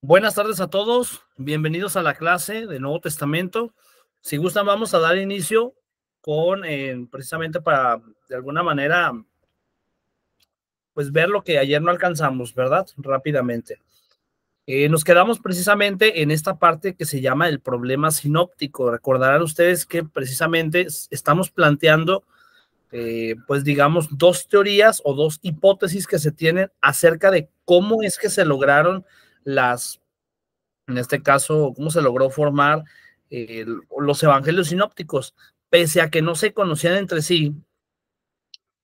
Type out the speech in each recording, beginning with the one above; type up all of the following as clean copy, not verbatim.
Buenas tardes a todos, bienvenidos a la clase de Nuevo Testamento. Si gustan, vamos a dar inicio con, precisamente para, de alguna manera, pues ver lo que ayer no alcanzamos, ¿verdad? Rápidamente. Nos quedamos precisamente en esta parte que se llama el problema sinóptico. Recordarán ustedes que precisamente estamos planteando, pues digamos, dos teorías o dos hipótesis que se tienen acerca de cómo es que se lograron en este caso, cómo se logró formar los evangelios sinópticos, pese a que no se conocían entre sí.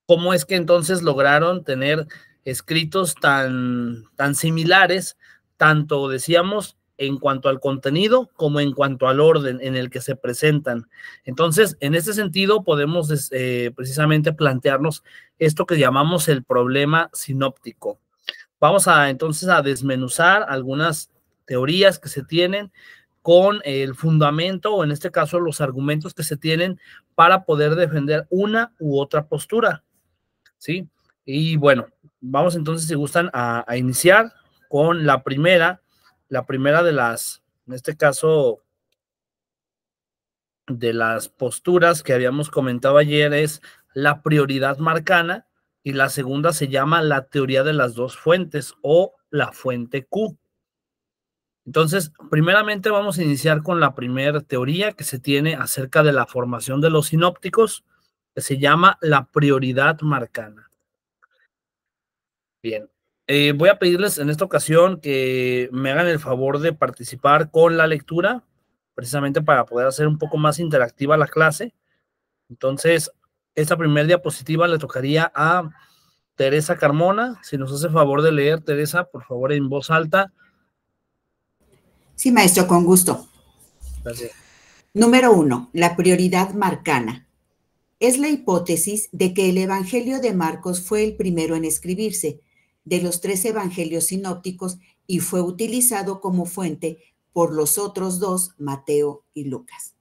¿Cómo es que entonces lograron tener escritos tan similares, tanto decíamos en cuanto al contenido como en cuanto al orden en el que se presentan? Entonces, en este sentido, podemos precisamente plantearnos esto que llamamos el problema sinóptico. Vamos a entonces a desmenuzar algunas teorías que se tienen con el fundamento, o en este caso los argumentos que se tienen para poder defender una u otra postura, ¿sí? Y bueno, vamos entonces, si gustan, a iniciar con la primera de las, en este caso, de las posturas que habíamos comentado ayer es la prioridad marcana, y la segunda se llama la teoría de las dos fuentes o la fuente Q. Entonces, primeramente vamos a iniciar con la primera teoría que se tiene acerca de la formación de los sinópticos, que se llama la prioridad marcana. Bien, voy a pedirles en esta ocasión que me hagan el favor de participar con la lectura, precisamente para poder hacer un poco más interactiva la clase. Entonces, esta primera diapositiva le tocaría a Teresa Carmona. Si nos hace favor de leer, Teresa, por favor, en voz alta. Sí, maestro, con gusto. Gracias. Número 1. La prioridad marcana. Es la hipótesis de que el Evangelio de Marcos fue el primero en escribirse de los 3 evangelios sinópticos y fue utilizado como fuente por los otros 2, Mateo y Lucas.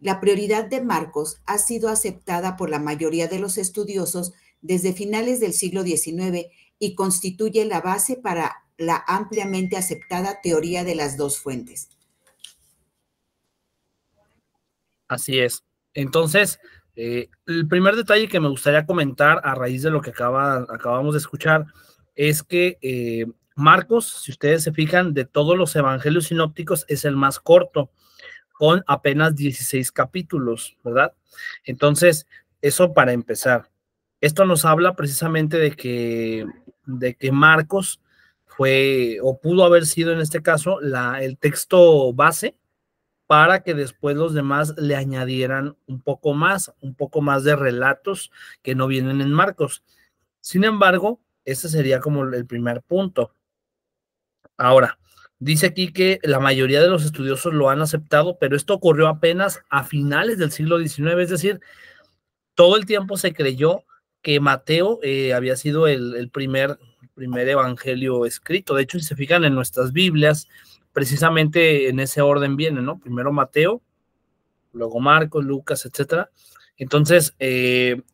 La prioridad de Marcos ha sido aceptada por la mayoría de los estudiosos desde finales del siglo XIX y constituye la base para la ampliamente aceptada teoría de las dos fuentes. Así es. Entonces, el primer detalle que me gustaría comentar a raíz de lo que acabamos de escuchar es que Marcos, si ustedes se fijan, de todos los evangelios sinópticos es el más corto, con apenas 16 capítulos, ¿verdad? Entonces, eso para empezar. Esto nos habla precisamente de que Marcos fue, o pudo haber sido en este caso, el texto base para que después los demás le añadieran un poco más de relatos que no vienen en Marcos. Sin embargo, ese sería como el primer punto. Ahora, dice aquí que la mayoría de los estudiosos lo han aceptado, pero esto ocurrió apenas a finales del siglo XIX, es decir, todo el tiempo se creyó que Mateo había sido el primer evangelio escrito. De hecho, si se fijan en nuestras Biblias, precisamente en ese orden viene, ¿no? Primero Mateo, luego Marcos, Lucas, etcétera. Entonces,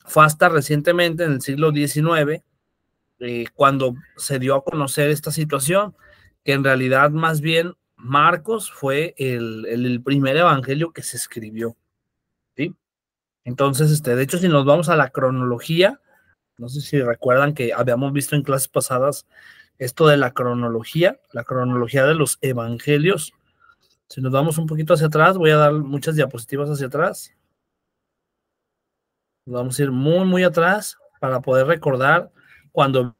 fue hasta recientemente, en el siglo XIX, cuando se dio a conocer esta situación, que en realidad más bien Marcos fue el primer evangelio que se escribió, ¿sí? Entonces, de hecho, si nos vamos a la cronología, no sé si recuerdan que habíamos visto en clases pasadas esto de la cronología de los evangelios. Si nos vamos un poquito hacia atrás, voy a dar muchas diapositivas hacia atrás. Nos vamos a ir muy, muy atrás para poder recordar cuando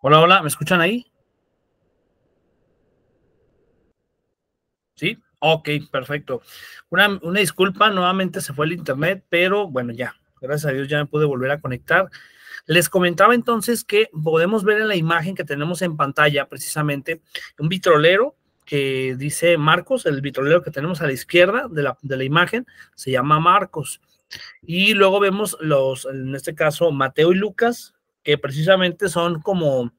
Hola, hola, ¿me escuchan ahí? ¿Sí? Ok, perfecto. Una disculpa, nuevamente se fue el internet, pero bueno, ya, gracias a Dios ya me pude volver a conectar. Les comentaba entonces que podemos ver en la imagen que tenemos en pantalla precisamente un vitrolero que dice Marcos, el vitrolero que tenemos a la izquierda de la imagen se llama Marcos. Y luego vemos en este caso, Mateo y Lucas, que precisamente son como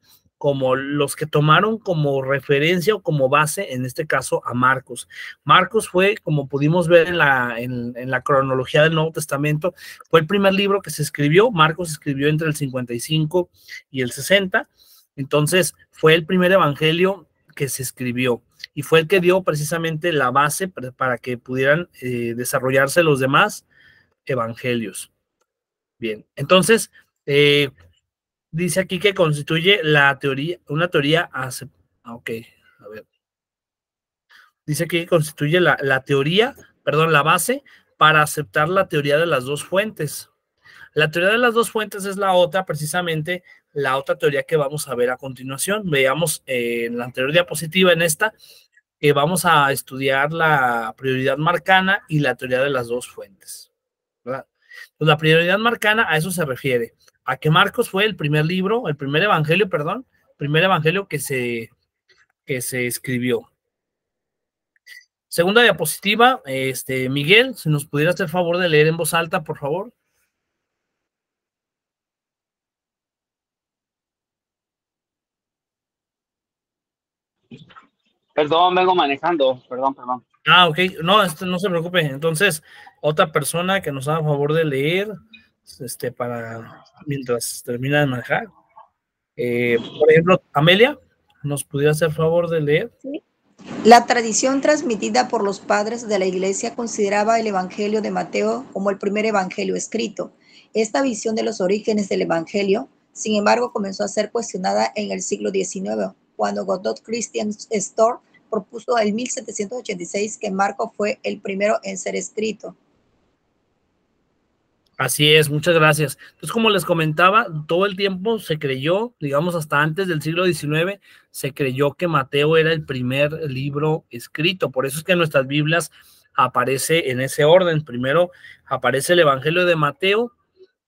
los que tomaron como referencia o como base, en este caso, a Marcos. Marcos fue, como pudimos ver en la cronología del Nuevo Testamento, fue el primer libro que se escribió. Marcos escribió entre el 55 y el 60. Entonces, fue el primer evangelio que se escribió y fue el que dio precisamente la base para que pudieran desarrollarse los demás evangelios. Bien, entonces, dice aquí que constituye la teoría, una teoría, ok, a ver, dice aquí que constituye la teoría, perdón, la base para aceptar la teoría de las dos fuentes. La teoría de las dos fuentes es la otra, precisamente, la otra teoría que vamos a ver a continuación. Veamos en la anterior diapositiva, en esta, que vamos a estudiar la prioridad marcana y la teoría de las dos fuentes, ¿verdad? Pues la prioridad marcana a eso se refiere, a que Marcos fue el primer libro, el primer evangelio, perdón, primer evangelio que se escribió. Segunda diapositiva, Miguel, si nos pudiera hacer favor de leer en voz alta, por favor. Perdón, vengo manejando, perdón. Ah, ok, no, no se preocupe. Entonces, otra persona que nos haga favor de leer, para mientras termina de manejar. Por ejemplo, Amelia, ¿nos pudiera hacer favor de leer? Sí. La tradición transmitida por los padres de la Iglesia consideraba el Evangelio de Mateo como el primer evangelio escrito. Esta visión de los orígenes del Evangelio, sin embargo, comenzó a ser cuestionada en el siglo XIX, cuando Godot Christian Storr propuso en 1786 que Marcos fue el primero en ser escrito. Así es, muchas gracias. Entonces, como les comentaba, todo el tiempo se creyó, digamos hasta antes del siglo XIX, se creyó que Mateo era el primer libro escrito. Por eso es que en nuestras Biblias aparece en ese orden. Primero aparece el Evangelio de Mateo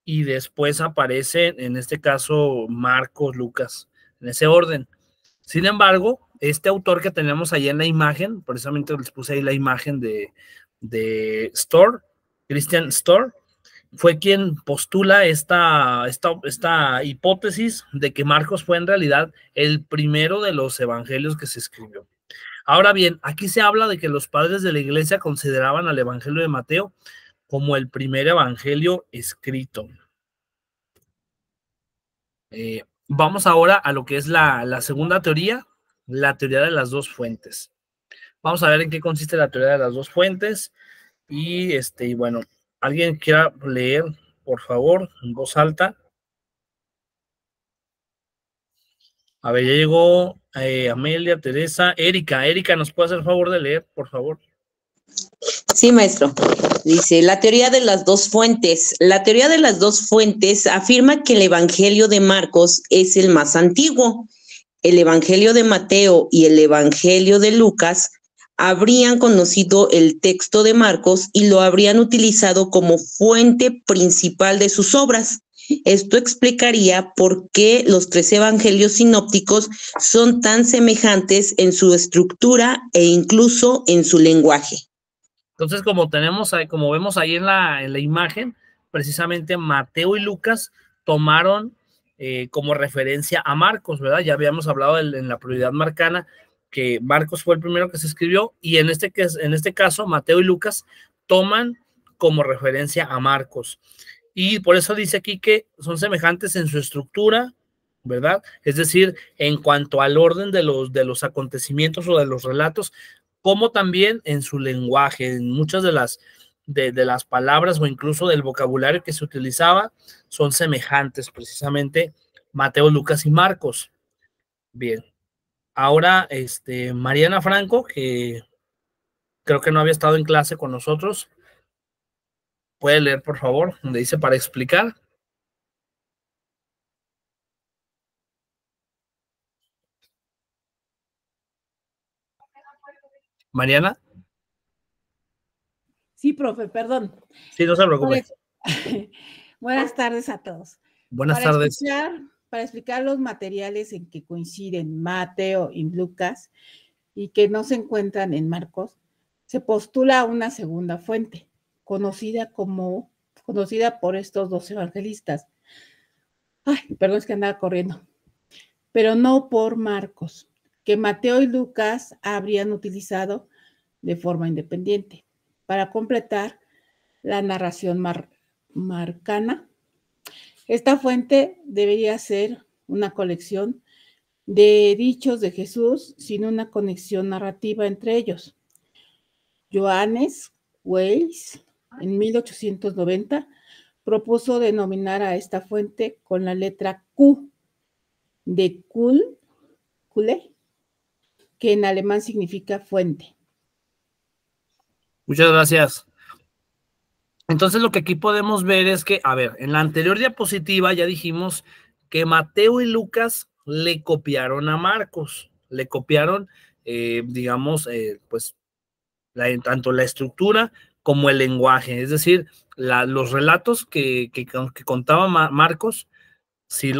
y después aparece, en este caso, Marcos, Lucas, en ese orden. Sin embargo, este autor que tenemos ahí en la imagen, precisamente les puse ahí la imagen de Storr, Christian Storr, fue quien postula esta hipótesis de que Marcos fue en realidad el primero de los evangelios que se escribió. Ahora bien, aquí se habla de que los padres de la iglesia consideraban al evangelio de Mateo como el primer evangelio escrito. Vamos ahora a lo que es la segunda teoría, la teoría de las dos fuentes. Vamos a ver en qué consiste la teoría de las dos fuentes. Y bueno, ¿alguien quiera leer, por favor, en voz alta? A ver, ya llegó Amelia, Teresa, Erika. Erika, ¿nos puede hacer el favor de leer, por favor? Sí, maestro. Dice, la teoría de las dos fuentes. La teoría de las dos fuentes afirma que el Evangelio de Marcos es el más antiguo. El Evangelio de Mateo y el Evangelio de Lucas habrían conocido el texto de Marcos y lo habrían utilizado como fuente principal de sus obras. Esto explicaría por qué los tres evangelios sinópticos son tan semejantes en su estructura e incluso en su lenguaje. Entonces, como vemos ahí en la imagen, precisamente Mateo y Lucas tomaron como referencia a Marcos, ¿verdad? Ya habíamos hablado en la prioridad marcana que Marcos fue el primero que se escribió y en este caso Mateo y Lucas toman como referencia a Marcos. Y por eso dice aquí que son semejantes en su estructura, ¿verdad? Es decir, en cuanto al orden de los acontecimientos o de los relatos, como también en su lenguaje, en muchas de las palabras o incluso del vocabulario que se utilizaba, son semejantes precisamente Mateo, Lucas y Marcos. Bien. Ahora, Mariana Franco, que creo que no había estado en clase con nosotros, puede leer, por favor, donde dice para explicar. Mariana. Sí, profe, perdón. Sí, no se preocupe. Buenas tardes a todos. Buenas tardes. Para explicar los materiales en que coinciden Mateo y Lucas y que no se encuentran en Marcos, se postula una segunda fuente, conocida por estos dos evangelistas. Ay, perdón, es que andaba corriendo. Pero no por Marcos, que Mateo y Lucas habrían utilizado de forma independiente para completar la narración marcana. Esta fuente debería ser una colección de dichos de Jesús sin una conexión narrativa entre ellos. Johannes Weiss, en 1890, propuso denominar a esta fuente con la letra Q de Quelle, que en alemán significa fuente. Muchas gracias. Entonces lo que aquí podemos ver es que, a ver, en la anterior diapositiva ya dijimos que Mateo y Lucas le copiaron a Marcos, le copiaron, digamos, pues, tanto la estructura como el lenguaje, es decir, los relatos que contaba Marcos, sí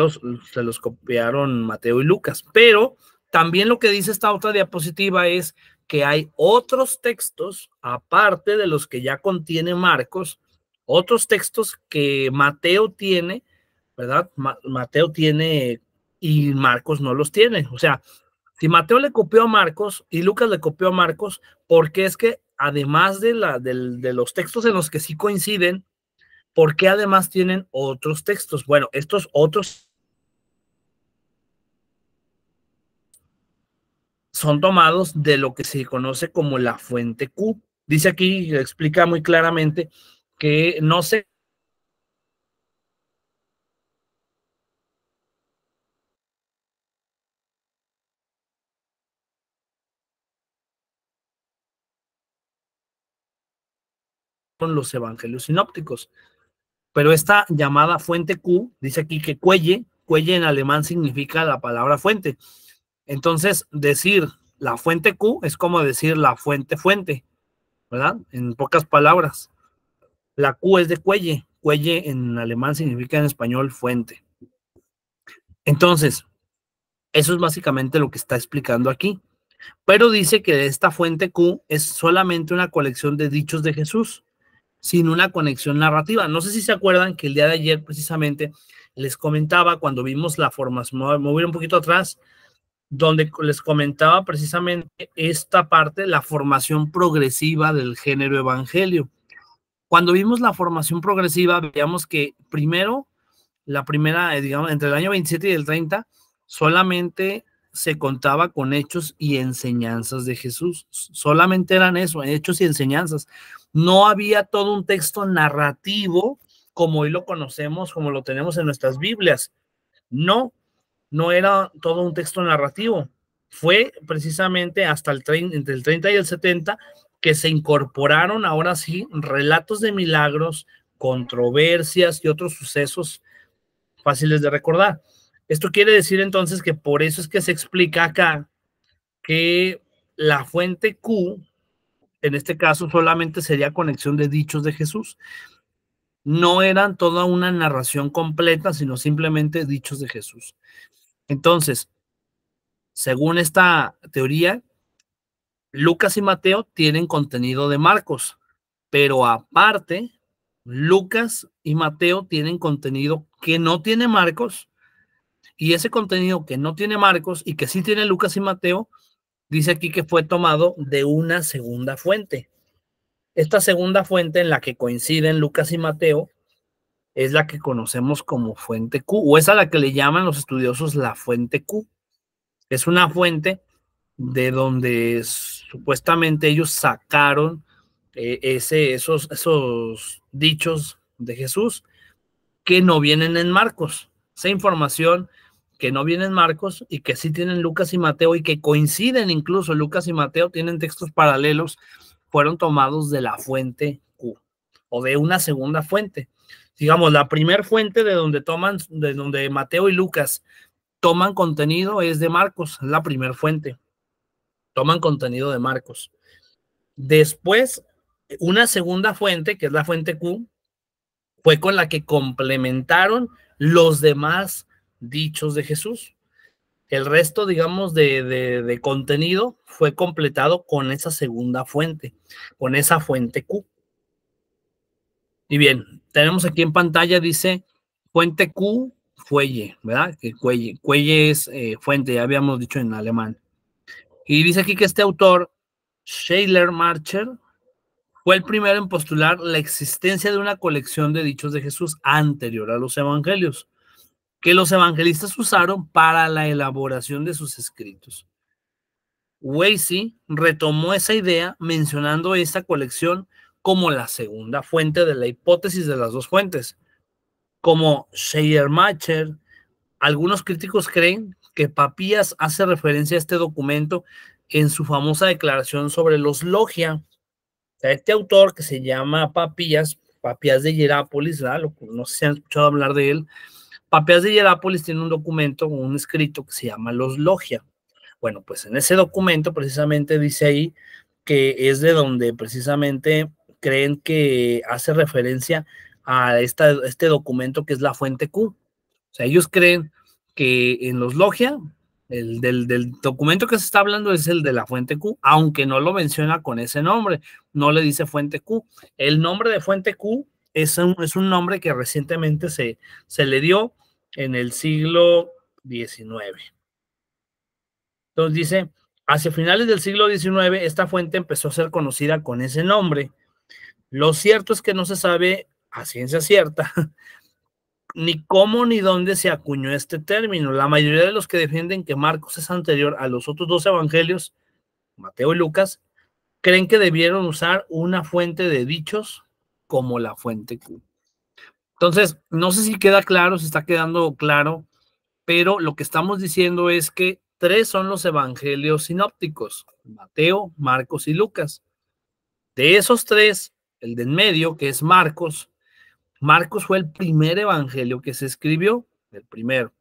se los copiaron Mateo y Lucas, pero también lo que dice esta otra diapositiva es que hay otros textos, aparte de los que ya contiene Marcos, otros textos que Mateo tiene, ¿verdad? Mateo tiene y Marcos no los tiene. O sea, si Mateo le copió a Marcos y Lucas le copió a Marcos, porque es que además de los textos en los que sí coinciden, ¿por qué además tienen otros textos? Bueno, estos otros son tomados de lo que se conoce como la fuente Q. Dice aquí, explica muy claramente que no se con los evangelios sinópticos, pero esta llamada fuente Q, dice aquí que Quelle en alemán significa la palabra fuente. Entonces, decir la fuente Q es como decir la fuente, ¿verdad? En pocas palabras. La Q es de Quelle. Quelle en alemán significa en español fuente. Entonces, eso es básicamente lo que está explicando aquí. Pero dice que esta fuente Q es solamente una colección de dichos de Jesús, sin una conexión narrativa. No sé si se acuerdan que el día de ayer precisamente les comentaba cuando vimos la formación, me voy un poquito atrás, donde les comentaba precisamente esta parte, la formación progresiva del género evangelio. Cuando vimos la formación progresiva, veíamos que primero, la primera, digamos, entre el año 27 y el 30, solamente se contaba con hechos y enseñanzas de Jesús. Solamente eran eso, hechos y enseñanzas. No había todo un texto narrativo como hoy lo conocemos, como lo tenemos en nuestras Biblias. No era todo un texto narrativo. Fue precisamente hasta entre el 30 y el 70 que se incorporaron ahora sí relatos de milagros, controversias y otros sucesos fáciles de recordar. Esto quiere decir entonces que por eso es que se explica acá que la fuente Q, en este caso, solamente sería conexión de dichos de Jesús. No eran toda una narración completa, sino simplemente dichos de Jesús. Entonces, según esta teoría, Lucas y Mateo tienen contenido de Marcos, pero aparte, Lucas y Mateo tienen contenido que no tiene Marcos, y ese contenido que no tiene Marcos y que sí tiene Lucas y Mateo, dice aquí que fue tomado de una segunda fuente. Esta segunda fuente en la que coinciden Lucas y Mateo es la que conocemos como fuente Q, o es a la que le llaman los estudiosos la fuente Q. Es una fuente de donde supuestamente ellos sacaron esos dichos de Jesús que no vienen en Marcos. Esa información que no viene en Marcos y que sí tienen Lucas y Mateo y que coinciden incluso, Lucas y Mateo tienen textos paralelos, fueron tomados de la fuente Q o de una segunda fuente. Digamos, la primera fuente de donde Mateo y Lucas toman contenido es de Marcos, es la primera fuente. Toman contenido de Marcos. Después, una segunda fuente, que es la fuente Q, fue con la que complementaron los demás dichos de Jesús. El resto, digamos, de contenido fue completado con esa segunda fuente, con esa fuente Q. Y bien, tenemos aquí en pantalla, dice fuente Q, fuelle, ¿verdad? Que cuelle es fuente, ya habíamos dicho en alemán. Y dice aquí que este autor, Schleiermacher, fue el primero en postular la existencia de una colección de dichos de Jesús anterior a los evangelios, que los evangelistas usaron para la elaboración de sus escritos. Weissy retomó esa idea mencionando esta colección como la segunda fuente de la hipótesis de las dos fuentes. Como Schleiermacher, algunos críticos creen que Papías hace referencia a este documento en su famosa declaración sobre los logia. O sea, este autor que se llama Papías de Hierápolis, ¿verdad? No sé si han escuchado hablar de él. Papías de Hierápolis tiene un documento, un escrito que se llama los logia. Bueno, pues en ese documento precisamente dice ahí que es de donde precisamente creen que hace referencia a este documento que es la fuente Q. O sea, ellos creen que en los logia, del documento que se está hablando es el de la fuente Q, aunque no lo menciona con ese nombre, no le dice fuente Q. El nombre de fuente Q es un nombre que recientemente se le dio en el siglo XIX. Entonces dice, hacia finales del siglo XIX, esta fuente empezó a ser conocida con ese nombre. Lo cierto es que no se sabe a ciencia cierta ni cómo ni dónde se acuñó este término. La mayoría de los que defienden que Marcos es anterior a los otros dos evangelios, Mateo y Lucas, creen que debieron usar una fuente de dichos como la fuente Q. Entonces, no sé si queda claro, si está quedando claro, pero lo que estamos diciendo es que 3 son los evangelios sinópticos, Mateo, Marcos y Lucas. De esos 3, el de en medio, que es Marcos fue el primer evangelio que se escribió, el primero.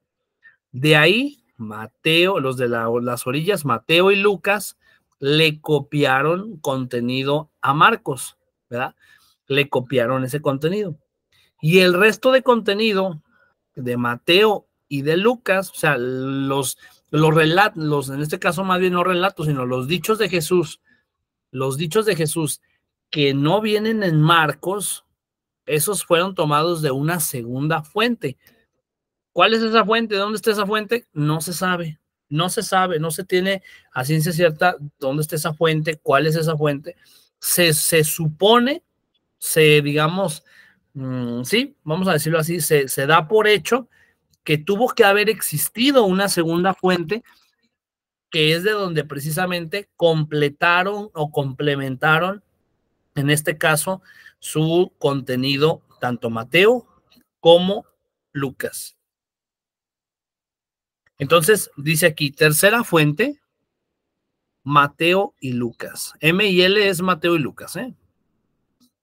De ahí, Mateo, los de las orillas, Mateo y Lucas, le copiaron contenido a Marcos, ¿verdad? Le copiaron ese contenido. Y el resto de contenido de Mateo y de Lucas, o sea, los relatos, en este caso más bien no relatos, sino los dichos de Jesús que no vienen en Marcos, esos fueron tomados de una segunda fuente. ¿Cuál es esa fuente? ¿Dónde está esa fuente? No se sabe, no se tiene a ciencia cierta dónde está esa fuente, cuál es esa fuente. Se supone, digamos, sí, vamos a decirlo así, se da por hecho que tuvo que haber existido una segunda fuente, que es de donde precisamente completaron o complementaron, en este caso, su contenido, tanto Mateo como Lucas. Entonces, dice aquí, tercera fuente, Mateo y Lucas. M y L es Mateo y Lucas, ¿eh?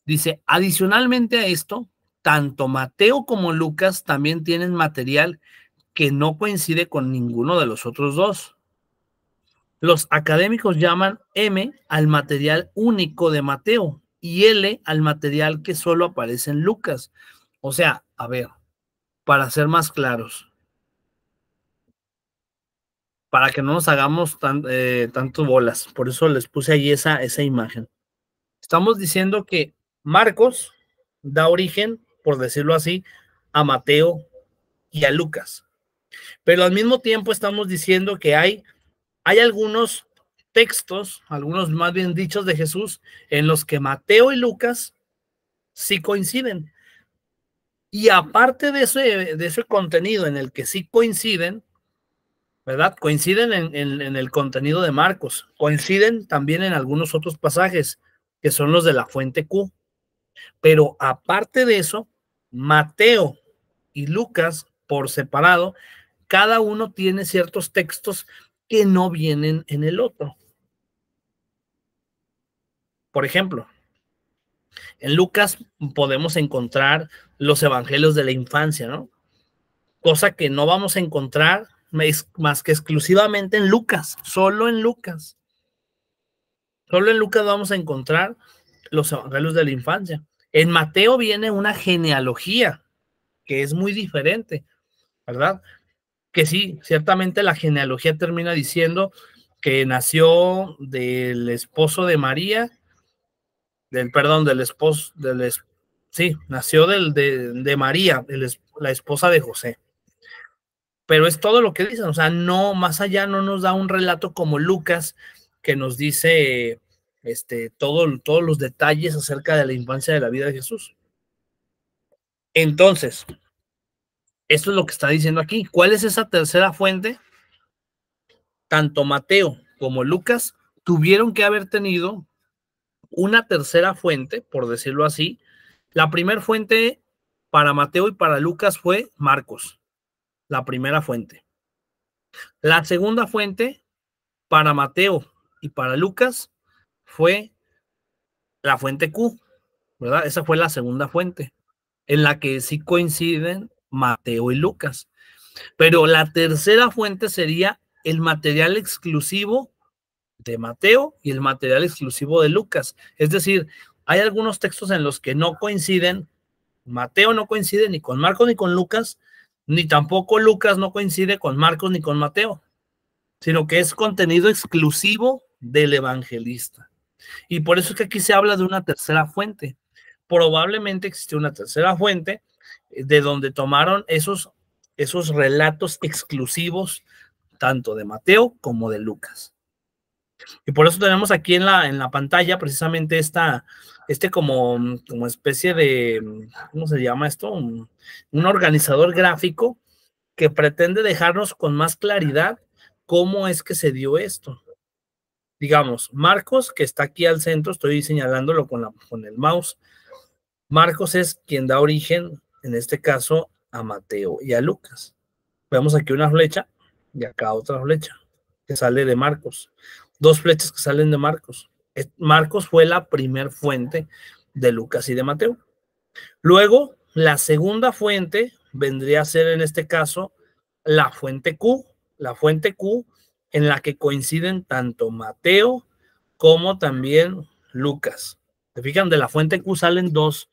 Dice, adicionalmente a esto, tanto Mateo como Lucas también tienen material que no coincide con ninguno de los otros dos. Los académicos llaman M al material único de Mateo y L al material que solo aparece en Lucas. O sea, a ver, para ser más claros, para que no nos hagamos tanto bolas, por eso les puse ahí esa imagen. Estamos diciendo que Marcos da origen, por decirlo así, a Mateo y a Lucas. Pero al mismo tiempo estamos diciendo que hay algunos textos, algunos más bien dichos de Jesús, en los que Mateo y Lucas sí coinciden. Y aparte de ese contenido en el que sí coinciden, ¿verdad? Coinciden en el contenido de Marcos, coinciden también en algunos otros pasajes, que son los de la fuente Q. Pero aparte de eso, Mateo y Lucas, por separado, cada uno tiene ciertos textos que no vienen en el otro. Por ejemplo, en Lucas podemos encontrar los evangelios de la infancia, ¿no? Cosa que no vamos a encontrar más que exclusivamente en Lucas, solo en Lucas. Solo en Lucas vamos a encontrar los evangelios de la infancia. En Mateo viene una genealogía que es muy diferente, ¿verdad? Que sí, ciertamente la genealogía termina diciendo que nació del esposo de María, nació de María, la esposa de José. Pero es todo lo que dicen, o sea, no, más allá no nos da un relato como Lucas, que nos dice todos los detalles acerca de la infancia de la vida de Jesús. Entonces, esto es lo que está diciendo aquí. ¿Cuál es esa tercera fuente? Tanto Mateo como Lucas tuvieron que haber tenido una tercera fuente, por decirlo así. La primera fuente para Mateo y para Lucas fue Marcos, la primera fuente. La segunda fuente para Mateo y para Lucas fue la fuente Q, ¿verdad? Esa fue la segunda fuente, en la que sí coinciden Mateo y Lucas. Pero la tercera fuente sería el material exclusivo de Mateo y el material exclusivo de Lucas. Es decir, hay algunos textos en los que no coinciden, Mateo no coincide ni con Marcos ni con Lucas, ni tampoco Lucas no coincide con Marcos ni con Mateo, sino que es contenido exclusivo del evangelista. Y por eso es que aquí se habla de una tercera fuente. Probablemente existió una tercera fuente de donde tomaron esos relatos exclusivos tanto de Mateo como de Lucas. Y por eso tenemos aquí en la pantalla precisamente como especie de, ¿cómo se llama esto? Un organizador gráfico que pretende dejarnos con más claridad cómo es que se dio esto. Digamos, Marcos, que está aquí al centro, estoy señalándolo con el mouse. Marcos es quien da origen, en este caso, a Mateo y a Lucas. Vemos aquí una flecha y acá otra flecha que sale de Marcos. Dos flechas que salen de Marcos. Marcos fue la primer fuente de Lucas y de Mateo. Luego, la segunda fuente vendría a ser, en este caso, la fuente Q en la que coinciden tanto Mateo como también Lucas. ¿Se fijan? De la fuente Q salen dos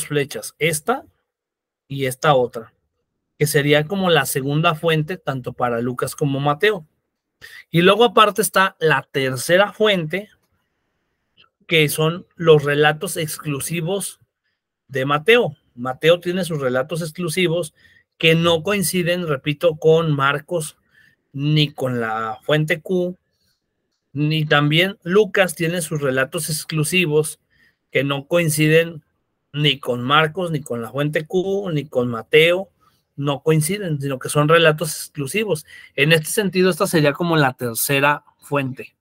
flechas, esta y esta otra, que sería como la segunda fuente tanto para Lucas como Mateo. Y luego aparte está la tercera fuente, que son los relatos exclusivos de Mateo. Mateo tiene sus relatos exclusivos que no coinciden, repito, con Marcos ni con la fuente Q, ni también Lucas tiene sus relatos exclusivos que no coinciden ni con Marcos, ni con la fuente Q, ni con Mateo, no coinciden, sino que son relatos exclusivos. En este sentido, esta sería como la tercera fuente.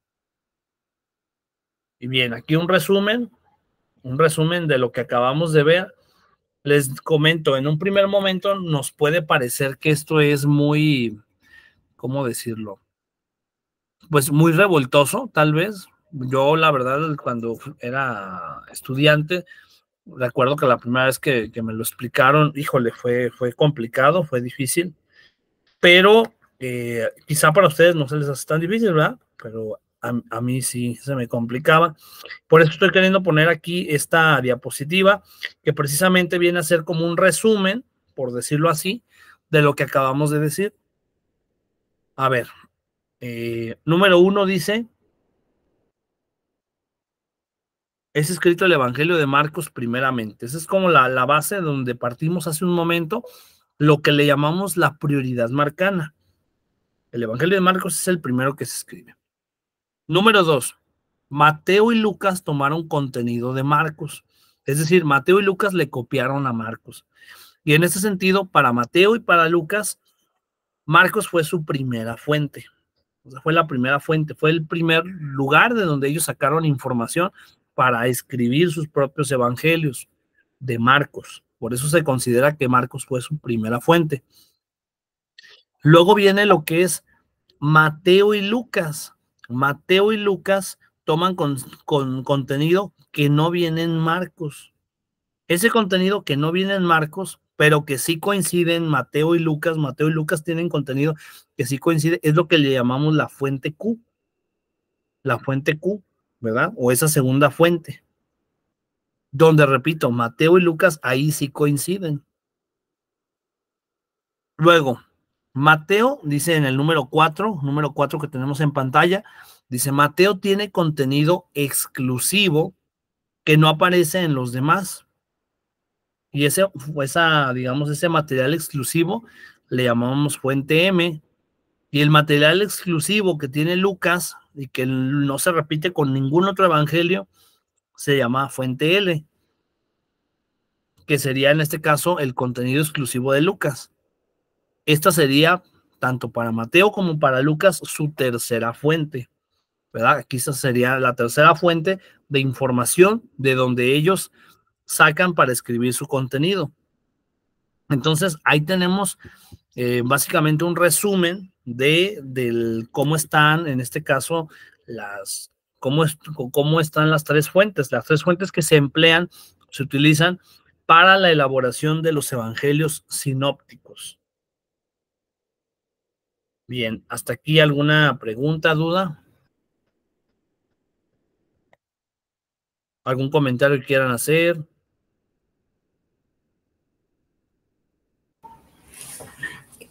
Y bien, aquí un resumen de lo que acabamos de ver. Les comento, en un primer momento nos puede parecer que esto es muy, ¿cómo decirlo? Pues muy revoltoso, tal vez. Yo, la verdad, cuando era estudiante, recuerdo que la primera vez que me lo explicaron, híjole, fue complicado, fue difícil, pero quizá para ustedes no se les hace tan difícil, ¿verdad? Pero a mí sí se me complicaba. Por eso estoy queriendo poner aquí esta diapositiva, que precisamente viene a ser como un resumen, por decirlo así, de lo que acabamos de decir. A ver, número 1 dice: es escrito el Evangelio de Marcos primeramente. Esa es como la base donde partimos hace un momento, lo que le llamamos la prioridad marcana. El Evangelio de Marcos es el primero que se escribe. Número 2, Mateo y Lucas tomaron contenido de Marcos. Es decir, Mateo y Lucas le copiaron a Marcos. Y en ese sentido, para Mateo y para Lucas, Marcos fue su primera fuente. O sea, fue la primera fuente, fue el primer lugar de donde ellos sacaron información para escribir sus propios evangelios de Marcos. Por eso se considera que Marcos fue su primera fuente. Luego viene lo que es Mateo y Lucas. Mateo y Lucas toman con contenido que no viene en Marcos. Ese contenido que no viene en Marcos, pero que sí coinciden Mateo y Lucas tienen contenido que sí coincide, es lo que le llamamos la fuente Q. La fuente Q. ¿verdad? O esa segunda fuente, donde, repito, Mateo y Lucas ahí sí coinciden. Luego, Mateo dice en el número 4 que tenemos en pantalla, dice, Mateo tiene contenido exclusivo que no aparece en los demás. Y digamos, ese material exclusivo le llamamos fuente M. Y el material exclusivo que tiene Lucas y que no se repite con ningún otro evangelio se llama fuente L, que sería en este caso el contenido exclusivo de Lucas. Esta sería, tanto para Mateo como para Lucas, su tercera fuente, ¿verdad? Aquí esta sería la tercera fuente de información de donde ellos sacan para escribir su contenido. Entonces, ahí tenemos básicamente un resumen de cómo están, en este caso, cómo están las tres fuentes que se emplean, se utilizan para la elaboración de los evangelios sinópticos. Bien, hasta aquí alguna pregunta, duda, algún comentario que quieran hacer.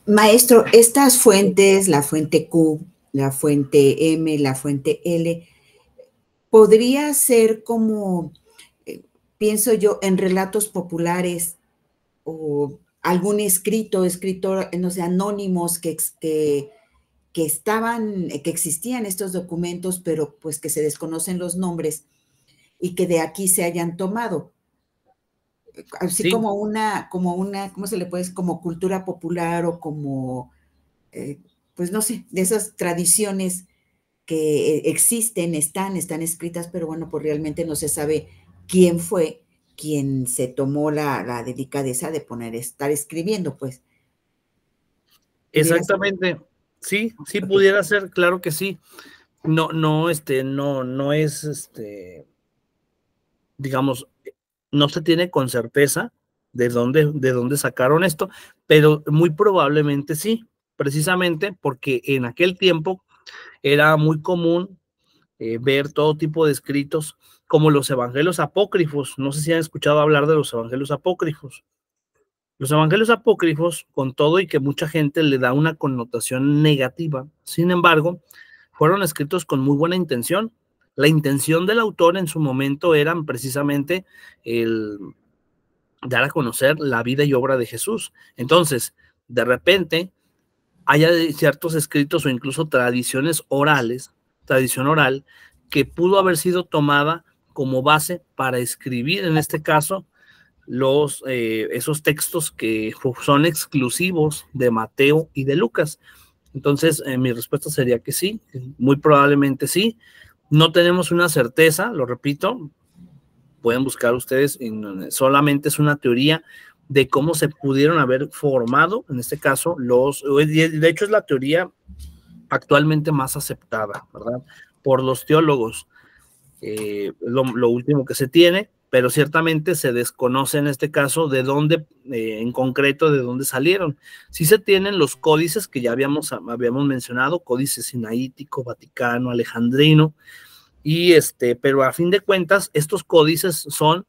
Maestro, estas fuentes, la fuente Q, la fuente M, la fuente L, podría ser como, pienso yo, en relatos populares o algún escritor, no sé, anónimos que existían estos documentos, pero pues que se desconocen los nombres y que de aquí se hayan tomado. Así Sí. como una, ¿cómo se le puede decir? Como cultura popular o como, pues no sé, de esas tradiciones que existen, están escritas, pero bueno, pues realmente no se sabe quién fue quien se tomó la delicadeza de estar escribiendo, pues. Exactamente. Sí, sí pudiera ser, claro que sí. No es, digamos, no se tiene con certeza de dónde sacaron esto, pero muy probablemente sí, precisamente porque en aquel tiempo era muy común ver todo tipo de escritos como los evangelios apócrifos. No sé si han escuchado hablar de los evangelios apócrifos. Los evangelios apócrifos, con todo y que mucha gente le da una connotación negativa, sin embargo, fueron escritos con muy buena intención. La intención del autor en su momento era precisamente el dar a conocer la vida y obra de Jesús. Entonces, de repente, haya ciertos escritos o incluso tradición oral, que pudo haber sido tomada como base para escribir, en este caso, esos textos que son exclusivos de Mateo y de Lucas. Entonces, mi respuesta sería que sí, muy probablemente sí. No tenemos una certeza, lo repito, pueden buscar ustedes, solamente es una teoría de cómo se pudieron haber formado, en este caso, de hecho es la teoría actualmente más aceptada, ¿verdad? Por los teólogos, lo último que se tiene, pero ciertamente se desconoce en este caso de dónde, en concreto, de dónde salieron. Sí se tienen los códices que ya habíamos mencionado, códice sinaítico, vaticano, alejandrino, pero a fin de cuentas, estos códices son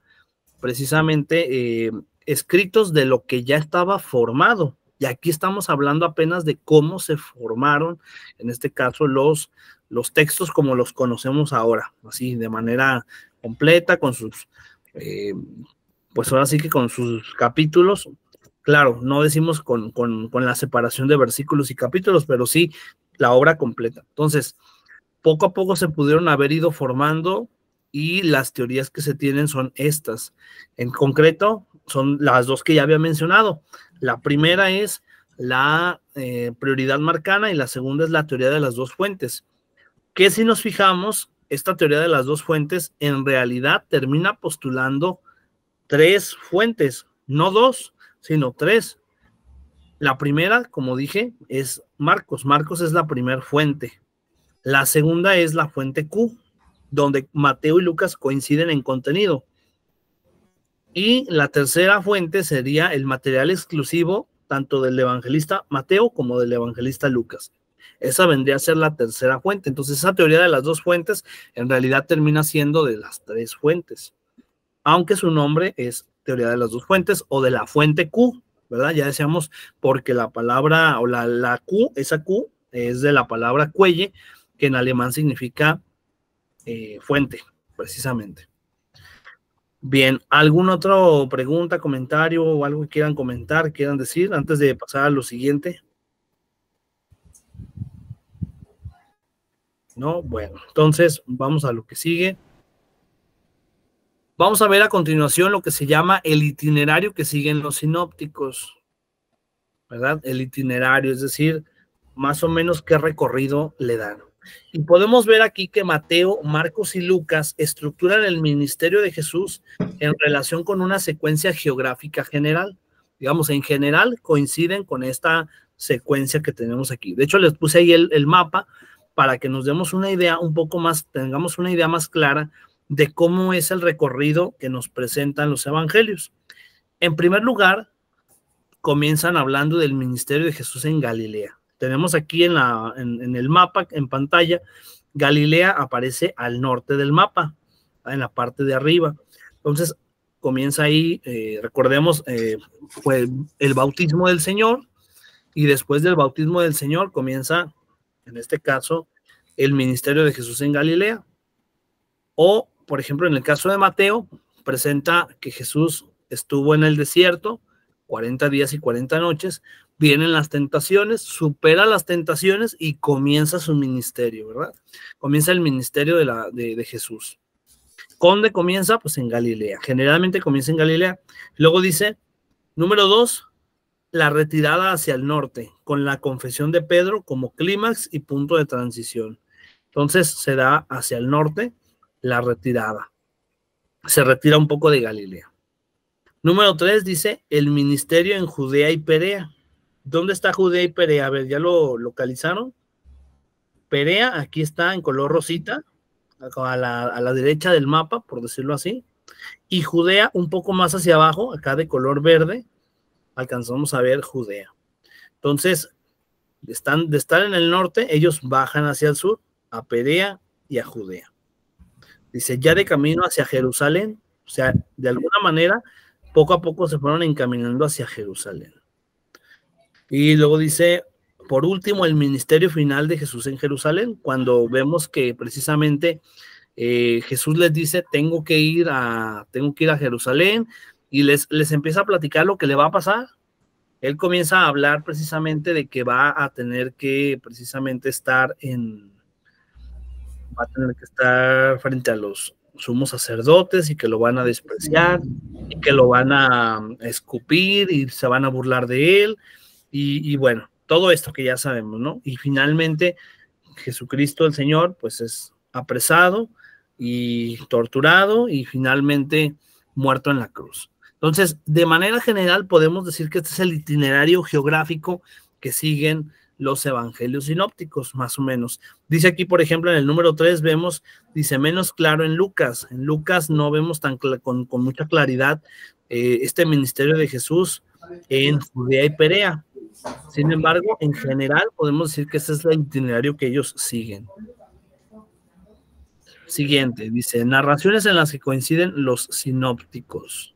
precisamente escritos de lo que ya estaba formado. Y aquí estamos hablando apenas de cómo se formaron, en este caso, los textos como los conocemos ahora, así de manera completa, con sus, pues ahora sí que con sus capítulos. Claro, no decimos con la separación de versículos y capítulos, pero sí la obra completa. Entonces, poco a poco se pudieron haber ido formando y las teorías que se tienen son estas. En concreto, son las dos que ya había mencionado. La primera es la prioridad marcana y la segunda es la teoría de las dos fuentes. Que si nos fijamos, esta teoría de las dos fuentes en realidad termina postulando tres fuentes, no dos, sino tres. La primera, como dije, es Marcos. Marcos es la primera fuente. La segunda es la fuente Q, donde Mateo y Lucas coinciden en contenido. Y la tercera fuente sería el material exclusivo tanto del evangelista Mateo como del evangelista Lucas. Esa vendría a ser la tercera fuente. Entonces, esa teoría de las dos fuentes en realidad termina siendo de las tres fuentes, aunque su nombre es teoría de las dos fuentes o de la fuente Q, ¿verdad? Ya decíamos, porque la palabra o la Q, esa Q es de la palabra Quelle, que en alemán significa fuente, precisamente. Bien, ¿alguna otra pregunta, comentario o algo que quieran comentar, quieran decir antes de pasar a lo siguiente? No, bueno, entonces vamos a lo que sigue. Vamos a ver a continuación lo que se llama el itinerario que siguen los sinópticos, ¿verdad? El itinerario, es decir, más o menos qué recorrido le dan. Y podemos ver aquí que Mateo, Marcos y Lucas estructuran el ministerio de Jesús en relación con una secuencia geográfica general. Digamos, en general coinciden con esta secuencia que tenemos aquí. De hecho, les puse ahí el mapa para que nos demos una idea un poco más, tengamos una idea más clara de cómo es el recorrido que nos presentan los evangelios. En primer lugar, comienzan hablando del ministerio de Jesús en Galilea. Tenemos aquí en el mapa, en pantalla, Galilea aparece al norte del mapa, en la parte de arriba. Entonces, comienza ahí, recordemos, fue el bautismo del Señor, y después del bautismo del Señor comienza, en este caso, el ministerio de Jesús en Galilea. O, por ejemplo, en el caso de Mateo, presenta que Jesús estuvo en el desierto 40 días y 40 noches, vienen las tentaciones, supera las tentaciones y comienza su ministerio, ¿verdad? Comienza el ministerio de Jesús. ¿Dónde comienza? Pues en Galilea. Generalmente comienza en Galilea. Luego dice, número 2, la retirada hacia el norte, con la confesión de Pedro como clímax y punto de transición. Entonces se da hacia el norte la retirada. Se retira un poco de Galilea. Número 3 dice, el ministerio en Judea y Perea. ¿Dónde está Judea y Perea? A ver, ¿ya lo localizaron? Perea, aquí está en color rosita, a la derecha del mapa, por decirlo así. Y Judea un poco más hacia abajo, acá de color verde, alcanzamos a ver Judea. Entonces, de estar en el norte, ellos bajan hacia el sur, a Perea y a Judea. Dice, ya de camino hacia Jerusalén, o sea, de alguna manera, poco a poco se fueron encaminando hacia Jerusalén. Y luego dice, por último, el ministerio final de Jesús en Jerusalén, cuando vemos que precisamente Jesús les dice, tengo que ir a Jerusalén, y les empieza a platicar lo que le va a pasar. Él comienza a hablar precisamente de que va a tener que precisamente estar frente a los sumos sacerdotes y que lo van a despreciar y que lo van a escupir y se van a burlar de él y bueno, todo esto que ya sabemos, ¿no? Y finalmente Jesucristo el Señor pues es apresado y torturado y finalmente muerto en la cruz. Entonces, de manera general podemos decir que este es el itinerario geográfico que siguen los evangelios sinópticos, más o menos. Dice aquí, por ejemplo, en el número 3 vemos, dice, menos claro en Lucas. En Lucas no vemos con mucha claridad este ministerio de Jesús en Judea y Perea. Sin embargo, en general podemos decir que ese es el itinerario que ellos siguen. Siguiente, dice, narraciones en las que coinciden los sinópticos.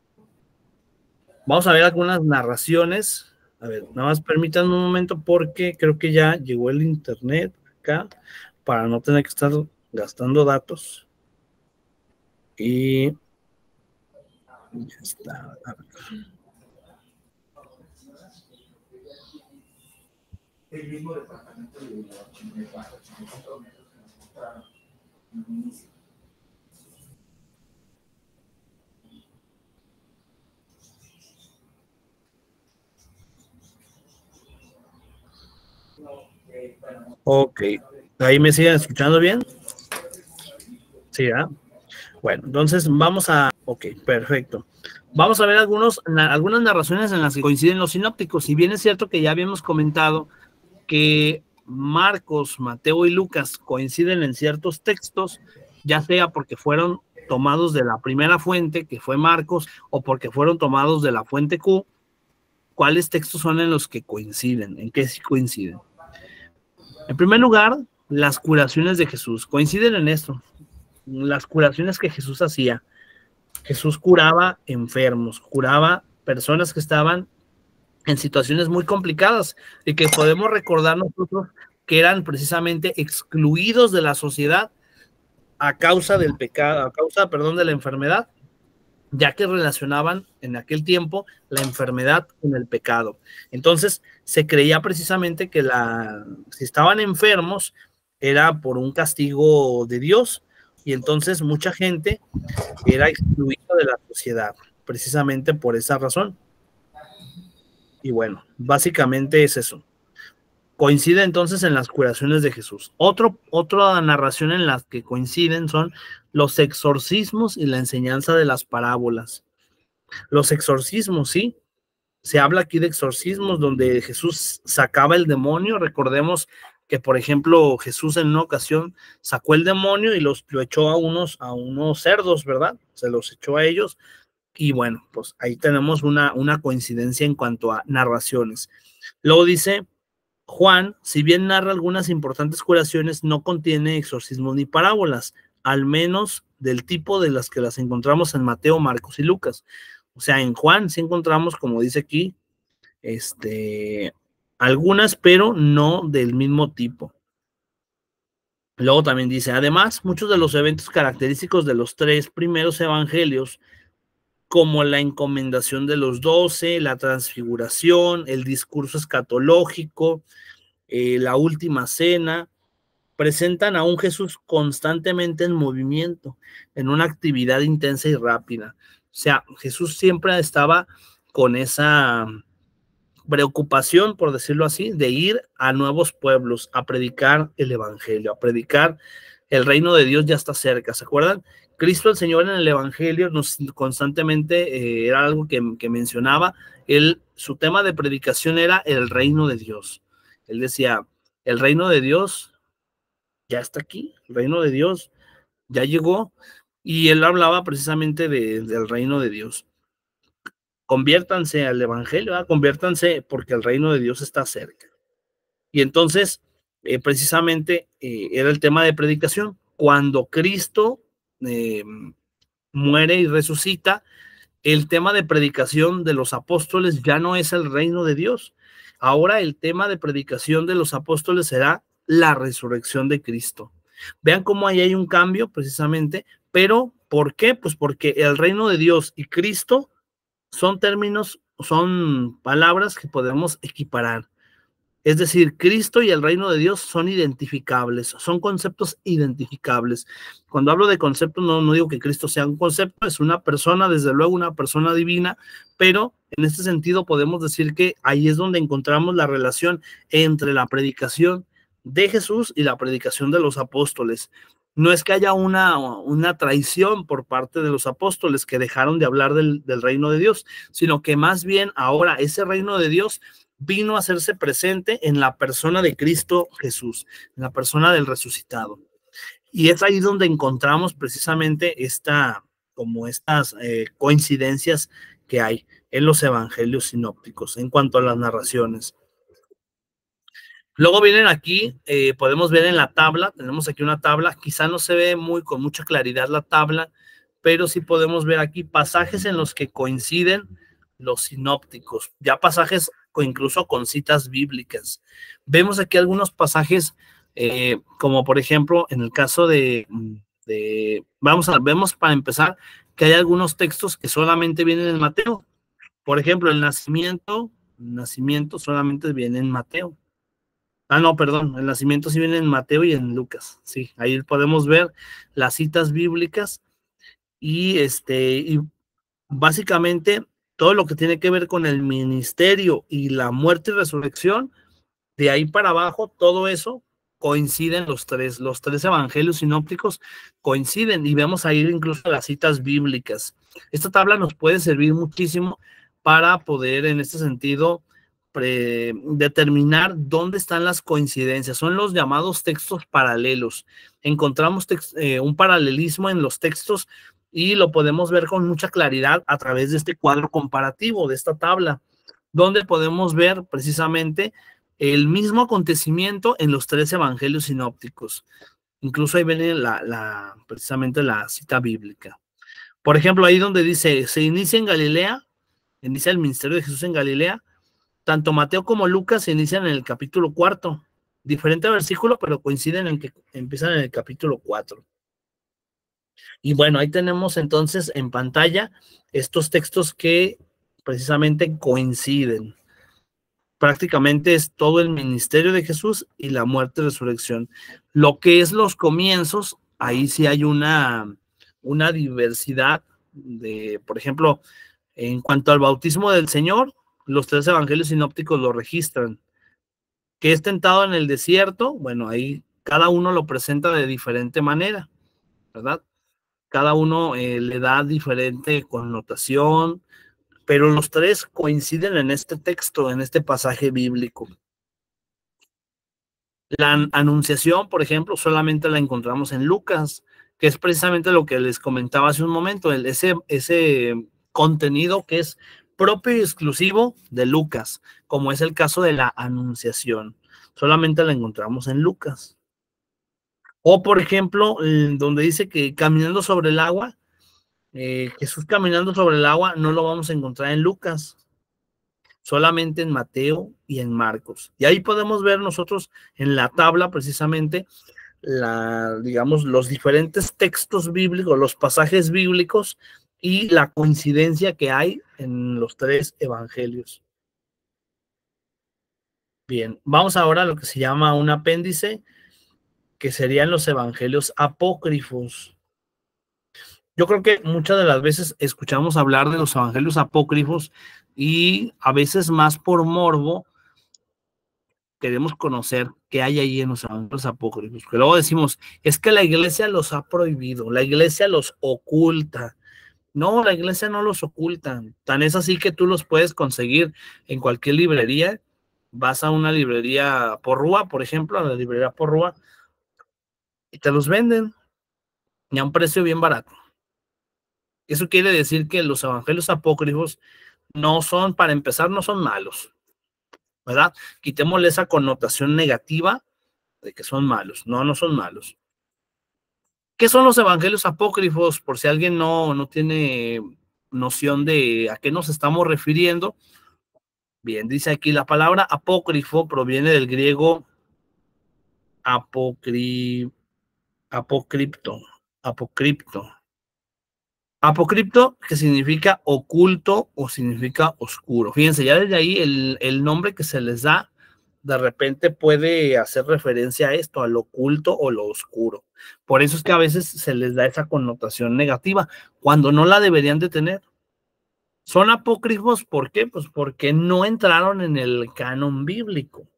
Vamos a ver algunas narraciones. A ver, nada más permítanme un momento porque creo que ya llegó el internet acá para no tener que estar gastando datos. Y ya está. El mismo departamento de Ok, ¿ahí me siguen escuchando bien? Sí, ¿eh? Bueno, entonces vamos a... Ok, perfecto. Vamos a ver algunas narraciones en las que coinciden los sinópticos. Si bien es cierto que ya habíamos comentado que Marcos, Mateo y Lucas coinciden en ciertos textos, ya sea porque fueron tomados de la primera fuente, que fue Marcos, o porque fueron tomados de la fuente Q, ¿cuáles textos son en los que coinciden? ¿En qué sí coinciden? En primer lugar, las curaciones de Jesús. Coinciden en esto. Las curaciones que Jesús hacía. Jesús curaba enfermos, curaba personas que estaban en situaciones muy complicadas y que podemos recordar nosotros que eran precisamente excluidos de la sociedad a causa del pecado, a causa, perdón, de la enfermedad, ya que relacionaban en aquel tiempo la enfermedad con el pecado. Entonces, se creía precisamente que si estaban enfermos era por un castigo de Dios, y entonces mucha gente era excluida de la sociedad, precisamente por esa razón. Y bueno, básicamente es eso. Coincide entonces en las curaciones de Jesús. Otra narración en las que coinciden son los exorcismos y la enseñanza de las parábolas. Los exorcismos, sí. Se habla aquí de exorcismos donde Jesús sacaba el demonio. Recordemos que, por ejemplo, Jesús en una ocasión sacó el demonio y lo echó a unos cerdos, ¿verdad? Se los echó a ellos. Y bueno, pues ahí tenemos una coincidencia en cuanto a narraciones. Luego dice Juan, si bien narra algunas importantes curaciones, no contiene exorcismos ni parábolas, al menos del tipo de las que las encontramos en Mateo, Marcos y Lucas. O sea, en Juan sí encontramos, como dice aquí, algunas, pero no del mismo tipo. Luego también dice, además, muchos de los eventos característicos de los 3 primeros evangelios, como la encomendación de los 12, la transfiguración, el discurso escatológico, la última cena, presentan a un Jesús constantemente en movimiento, en una actividad intensa y rápida. O sea, Jesús siempre estaba con esa preocupación, por decirlo así, de ir a nuevos pueblos, a predicar el evangelio, a predicar el reino de Dios ya está cerca. ¿Se acuerdan? Cristo el Señor en el evangelio constantemente era algo que mencionaba. Su tema de predicación era el reino de Dios. Él decía, el reino de Dios ya está aquí, el reino de Dios ya llegó, y él hablaba precisamente del reino de Dios. Conviértanse al evangelio, conviértanse porque el reino de Dios está cerca. Y entonces, precisamente era el tema de predicación. Cuando Cristo muere y resucita, el tema de predicación de los apóstoles ya no es el reino de Dios. Ahora el tema de predicación de los apóstoles será la resurrección de Cristo. Vean cómo ahí hay un cambio precisamente, pero ¿por qué? Pues porque el reino de Dios y Cristo son palabras que podemos equiparar. Es decir, Cristo y el reino de Dios son identificables, son conceptos identificables. Cuando hablo de conceptos, no digo que Cristo sea un concepto, es una persona, desde luego una persona divina, pero en este sentido podemos decir que ahí es donde encontramos la relación entre la predicación de Jesús y la predicación de los apóstoles. No es que haya una traición por parte de los apóstoles que dejaron de hablar del reino de Dios, sino que más bien ahora ese reino de Dios vino a hacerse presente en la persona de Cristo Jesús, en la persona del resucitado. Y es ahí donde encontramos precisamente estas coincidencias que hay en los evangelios sinópticos en cuanto a las narraciones. Luego vienen aquí, podemos ver en la tabla, tenemos aquí una tabla, quizá no se ve con mucha claridad la tabla, pero sí podemos ver aquí pasajes en los que coinciden los sinópticos, ya pasajes incluso con citas bíblicas. Vemos aquí algunos pasajes, como por ejemplo en el caso vemos para empezar que hay algunos textos que solamente vienen en Mateo. Por ejemplo, el nacimiento solamente viene en Mateo. No, perdón, el nacimiento sí viene en Mateo y en Lucas. Sí, ahí podemos ver las citas bíblicas y básicamente todo lo que tiene que ver con el ministerio y la muerte y resurrección, de ahí para abajo, todo eso coinciden los tres evangelios sinópticos coinciden y vemos ahí incluso las citas bíblicas. Esta tabla nos puede servir muchísimo para poder en este sentido determinar dónde están las coincidencias. Son los llamados textos paralelos. Encontramos un paralelismo en los textos y lo podemos ver con mucha claridad a través de este cuadro comparativo, de esta tabla, donde podemos ver precisamente el mismo acontecimiento en los 3 evangelios sinópticos. Incluso ahí viene precisamente la cita bíblica. Por ejemplo, ahí donde dice, se inicia en Galilea, inicia el ministerio de Jesús en Galilea, tanto Mateo como Lucas se inician en el capítulo 4. Diferente versículo, pero coinciden en que empiezan en el capítulo 4. Y bueno, ahí tenemos entonces en pantalla estos textos que precisamente coinciden. Prácticamente es todo el ministerio de Jesús y la muerte y resurrección. Lo que es los comienzos, ahí sí hay una diversidad de, por ejemplo, en cuanto al bautismo del Señor, los 3 evangelios sinópticos lo registran. Que es tentado en el desierto, bueno, ahí cada uno lo presenta de diferente manera, ¿verdad? Cada uno le da diferente connotación, pero los 3 coinciden en este texto, en este pasaje bíblico. La anunciación, por ejemplo, solamente la encontramos en Lucas, que es precisamente lo que les comentaba hace un momento, ese contenido que es propio y exclusivo de Lucas, como es el caso de la anunciación. Solamente la encontramos en Lucas. O, por ejemplo, donde dice que caminando sobre el agua, Jesús caminando sobre el agua no lo vamos a encontrar en Lucas, solamente en Mateo y en Marcos. Y ahí podemos ver nosotros en la tabla precisamente digamos, los diferentes textos bíblicos, los pasajes bíblicos y la coincidencia que hay en los 3 evangelios. Bien, vamos ahora a lo que se llama un apéndice, que serían los evangelios apócrifos. Yo creo que muchas de las veces escuchamos hablar de los evangelios apócrifos y a veces más por morbo queremos conocer qué hay ahí en los evangelios apócrifos. Que luego decimos, es que la iglesia los ha prohibido, la iglesia los oculta. No, la iglesia no los oculta. Tan es así que tú los puedes conseguir en cualquier librería. Vas a una librería Porrúa, por ejemplo, a la librería Porrúa, y te los venden y a un precio bien barato. Eso quiere decir que los evangelios apócrifos no son, para empezar, no son malos, ¿verdad? Quitémosle esa connotación negativa de que son malos. No, no son malos. ¿Qué son los evangelios apócrifos? Por si alguien no tiene noción de a qué nos estamos refiriendo. Bien, dice aquí, la palabra apócrifo proviene del griego apocripto. Apocripto, que significa oculto o significa oscuro. Fíjense, ya desde ahí el nombre que se les da de repente puede hacer referencia a esto, a lo oculto o lo oscuro. Por eso es que a veces se les da esa connotación negativa, cuando no la deberían de tener. Son apócrifos, ¿por qué? Pues porque no entraron en el canon bíblico.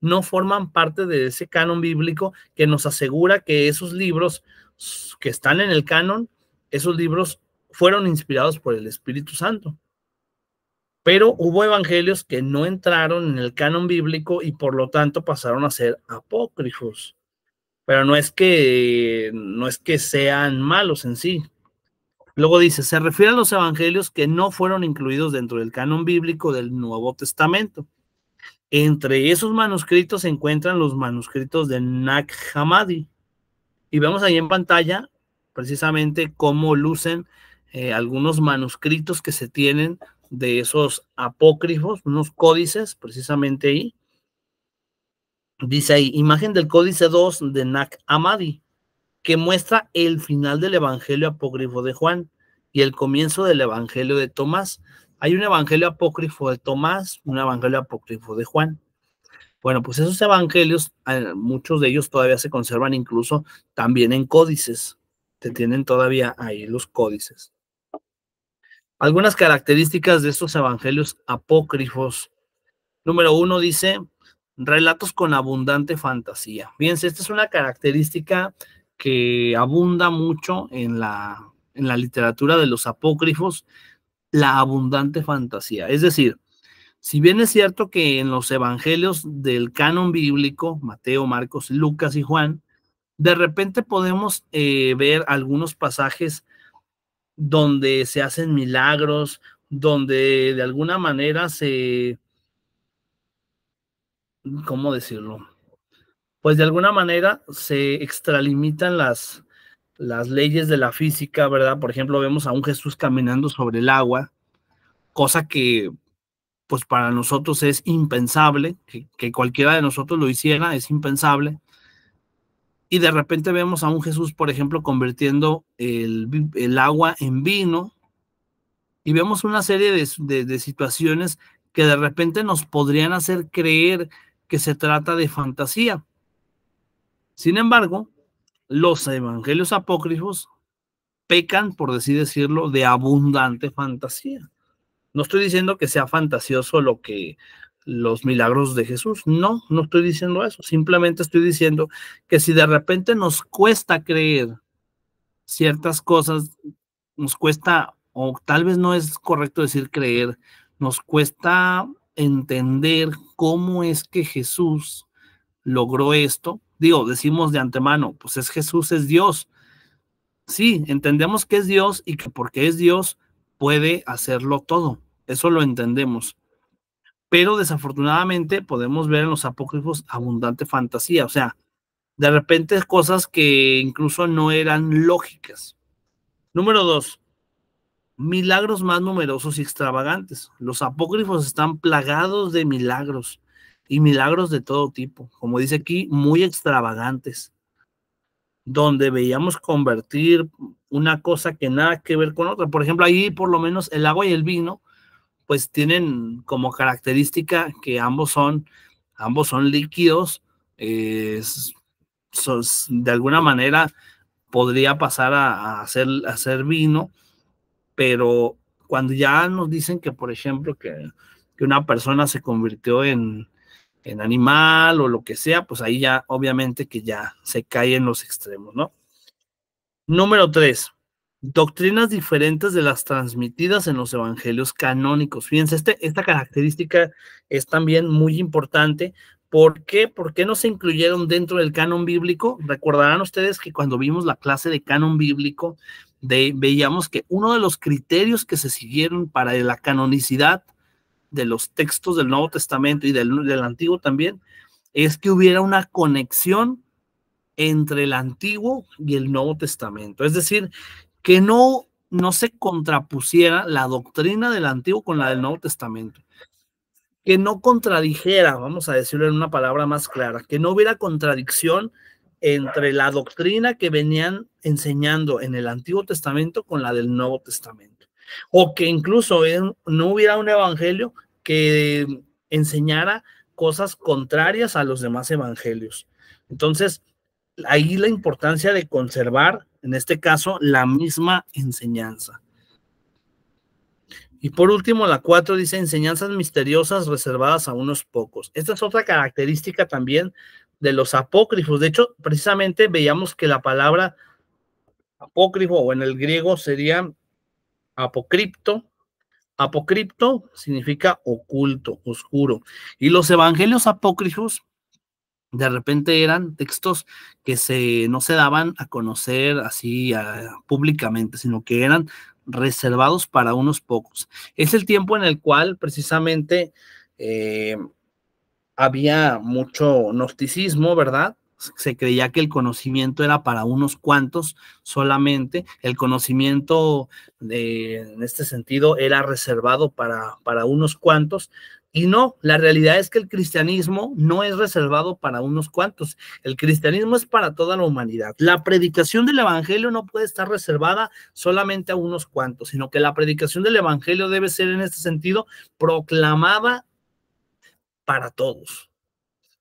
No forman parte de ese canon bíblico que nos asegura que esos libros que están en el canon, esos libros fueron inspirados por el Espíritu Santo. Pero hubo evangelios que no entraron en el canon bíblico y por lo tanto pasaron a ser apócrifos. Pero no es que sean malos en sí. Luego dice, se refiere a los evangelios que no fueron incluidos dentro del canon bíblico del Nuevo Testamento. Entre esos manuscritos se encuentran los manuscritos de Nag Hammadi. Y vemos ahí en pantalla precisamente cómo lucen algunos manuscritos que se tienen de esos apócrifos, unos códices, precisamente ahí. Dice ahí, imagen del códice 2 de Nag Hammadi, que muestra el final del evangelio apócrifo de Juan y el comienzo del evangelio de Tomás. Hay un evangelio apócrifo de Tomás, un evangelio apócrifo de Juan. Bueno, pues esos evangelios, muchos de ellos todavía se conservan incluso también en códices. Se tienen todavía ahí los códices. Algunas características de estos evangelios apócrifos. Número 1 dice, relatos con abundante fantasía. Fíjense, esta es una característica que abunda mucho en la literatura de los apócrifos, la abundante fantasía. Es decir, si bien es cierto que en los evangelios del canon bíblico, Mateo, Marcos, Lucas y Juan, de repente podemos ver algunos pasajes donde se hacen milagros, donde de alguna manera se ¿cómo decirlo? Pues de alguna manera se extralimitan las leyes de la física, ¿verdad? Por ejemplo, vemos a un Jesús caminando sobre el agua, cosa que pues para nosotros es impensable, que cualquiera de nosotros lo hiciera, es impensable. Y de repente vemos a un Jesús, por ejemplo, convirtiendo el agua en vino, y vemos una serie de situaciones que de repente nos podrían hacer creer que se trata de fantasía. Sin embargo, los evangelios apócrifos pecan, por así decirlo, de abundante fantasía. No estoy diciendo que sea fantasioso los milagros de Jesús. No estoy diciendo eso. Simplemente estoy diciendo que si de repente nos cuesta creer ciertas cosas, nos cuesta, o tal vez no es correcto decir creer, nos cuesta entender cómo es que Jesús logró esto. Digo, decimos de antemano, pues es Jesús, es Dios. Sí, entendemos que es Dios y que porque es Dios puede hacerlo todo. Eso lo entendemos. Pero desafortunadamente podemos ver en los apócrifos abundante fantasía. O sea, de repente cosas que incluso no eran lógicas. Número 2, milagros más numerosos y extravagantes. Los apócrifos están plagados de milagros y milagros de todo tipo. Como dice aquí, muy extravagantes, donde veíamos convertir una cosa que nada que ver con otra. Por ejemplo, ahí por lo menos el agua y el vino, pues tienen como característica que ambos son líquidos. De alguna manera podría pasar a hacer vino, pero cuando ya nos dicen que, por ejemplo, que una persona se convirtió en animal o lo que sea, pues ahí ya obviamente que ya se cae en los extremos, ¿no? Número 3, doctrinas diferentes de las transmitidas en los evangelios canónicos. Fíjense, esta característica es también muy importante. ¿Por qué? ¿Por qué no se incluyeron dentro del canon bíblico? Recordarán ustedes que cuando vimos la clase de canon bíblico, veíamos que uno de los criterios que se siguieron para la canonicidad de los textos del Nuevo Testamento y del Antiguo también, es que hubiera una conexión entre el Antiguo y el Nuevo Testamento. Es decir, que no se contrapusiera la doctrina del Antiguo con la del Nuevo Testamento. Que no contradijera, vamos a decirlo en una palabra más clara, que no hubiera contradicción entre la doctrina que venían enseñando en el Antiguo Testamento con la del Nuevo Testamento. O que incluso no hubiera un evangelio que enseñara cosas contrarias a los demás evangelios. Entonces, ahí la importancia de conservar, en este caso, la misma enseñanza. Y por último, la 4 dice enseñanzas misteriosas reservadas a unos pocos. Esta es otra característica también de los apócrifos. De hecho, precisamente veíamos que la palabra apócrifo o en el griego sería apocripto. Apocripto significa oculto, oscuro. Y los evangelios apócrifos de repente eran textos que no se daban a conocer así públicamente, sino que eran reservados para unos pocos. Es el tiempo en el cual precisamente había mucho gnosticismo, ¿verdad? Se creía que el conocimiento era para unos cuantos solamente. El conocimiento en este sentido era reservado para unos cuantos. Y no, la realidad es que el cristianismo no es reservado para unos cuantos. El cristianismo es para toda la humanidad. La predicación del evangelio no puede estar reservada solamente a unos cuantos, sino que la predicación del evangelio debe ser en este sentido proclamada para todos.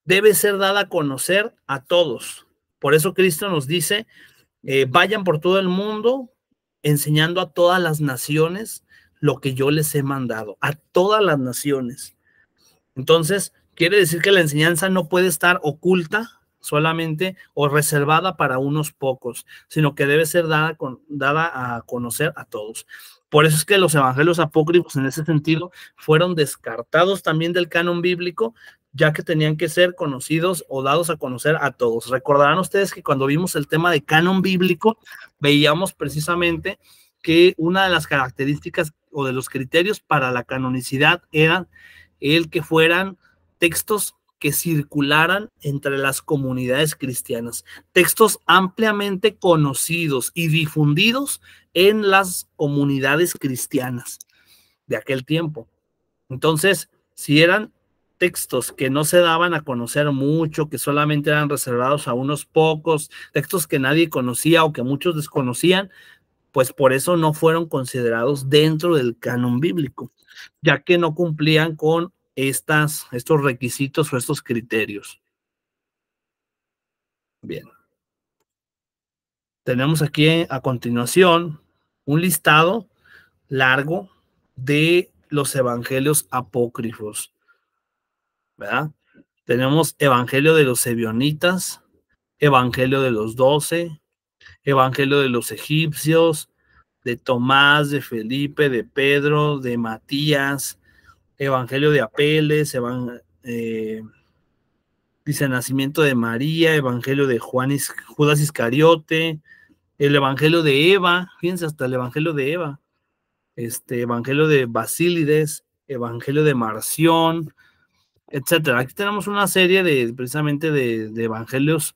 Debe ser dada a conocer a todos. Por eso Cristo nos dice, vayan por todo el mundo enseñando a todas las naciones lo que yo les he mandado, a todas las naciones. Entonces, quiere decir que la enseñanza no puede estar oculta solamente o reservada para unos pocos, sino que debe ser dada a conocer a todos. Por eso es que los evangelios apócrifos en ese sentido fueron descartados también del canon bíblico, ya que tenían que ser conocidos o dados a conocer a todos. Recordarán ustedes que cuando vimos el tema de canon bíblico, veíamos precisamente que una de las características o de los criterios para la canonicidad era el que fueran textos que circularan entre las comunidades cristianas, textos ampliamente conocidos y difundidos en las comunidades cristianas de aquel tiempo. Entonces, si eran textos que no se daban a conocer mucho, que solamente eran reservados a unos pocos, textos que nadie conocía o que muchos desconocían, pues por eso no fueron considerados dentro del canon bíblico, ya que no cumplían con estos requisitos o estos criterios. Bien. Tenemos aquí a continuación un listado largo de los evangelios apócrifos, ¿verdad? Tenemos Evangelio de los Ebionitas, Evangelio de los 12, Evangelio de los egipcios, de Tomás, de Felipe, de Pedro, de Matías, Evangelio de Apeles, dice nacimiento de María, Evangelio de Judas Iscariote, el Evangelio de Eva, fíjense hasta el Evangelio de Eva, Evangelio de Basílides, Evangelio de Marción, etcétera. Aquí tenemos una serie precisamente de evangelios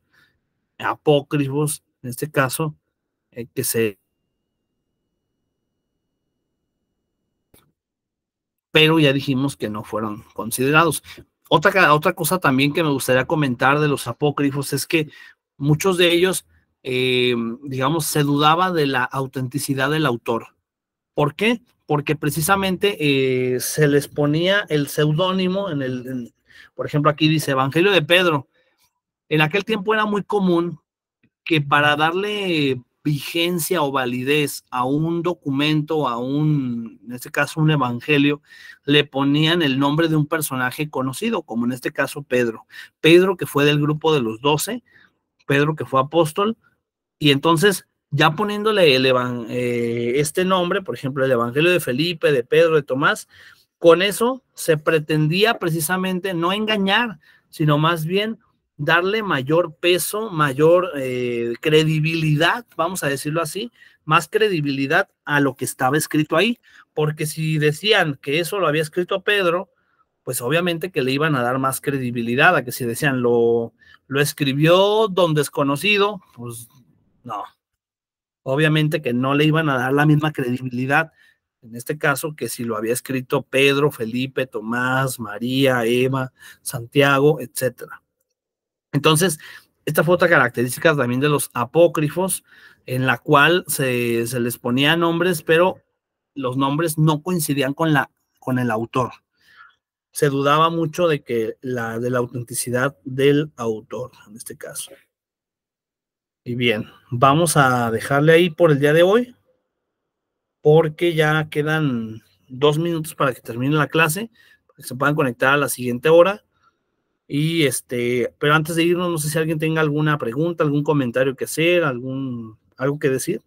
apócrifos, en este caso, pero ya dijimos que no fueron considerados. Otra cosa también que me gustaría comentar de los apócrifos es que muchos de ellos, digamos, se dudaba de la autenticidad del autor. ¿Por qué? Porque precisamente se les ponía el seudónimo por ejemplo, aquí dice Evangelio de Pedro. En aquel tiempo era muy común que para darle vigencia o validez a un documento, en este caso un evangelio, le ponían el nombre de un personaje conocido, como en este caso Pedro. Pedro, que fue del grupo de los 12, Pedro, que fue apóstol, y entonces ya poniéndole este nombre, por ejemplo, el Evangelio de Felipe, de Pedro, de Tomás, con eso se pretendía precisamente no engañar, sino más bien darle mayor peso, mayor credibilidad, vamos a decirlo así, más credibilidad a lo que estaba escrito ahí, porque si decían que eso lo había escrito Pedro, pues obviamente que le iban a dar más credibilidad a que si decían lo escribió don desconocido, pues no, obviamente que no le iban a dar la misma credibilidad, en este caso, que si lo había escrito Pedro, Felipe, Tomás, María, Eva, Santiago, etcétera. Entonces, esta fue otra característica también de los apócrifos, en la cual se les ponía nombres, pero los nombres no coincidían con el autor. Se dudaba mucho de la autenticidad del autor, en este caso. Y bien, vamos a dejarle ahí por el día de hoy, porque ya quedan 2 minutos para que termine la clase, para que se puedan conectar a la siguiente hora. Y pero antes de irnos, no sé si alguien tenga alguna pregunta, algún comentario que hacer, algo que decir.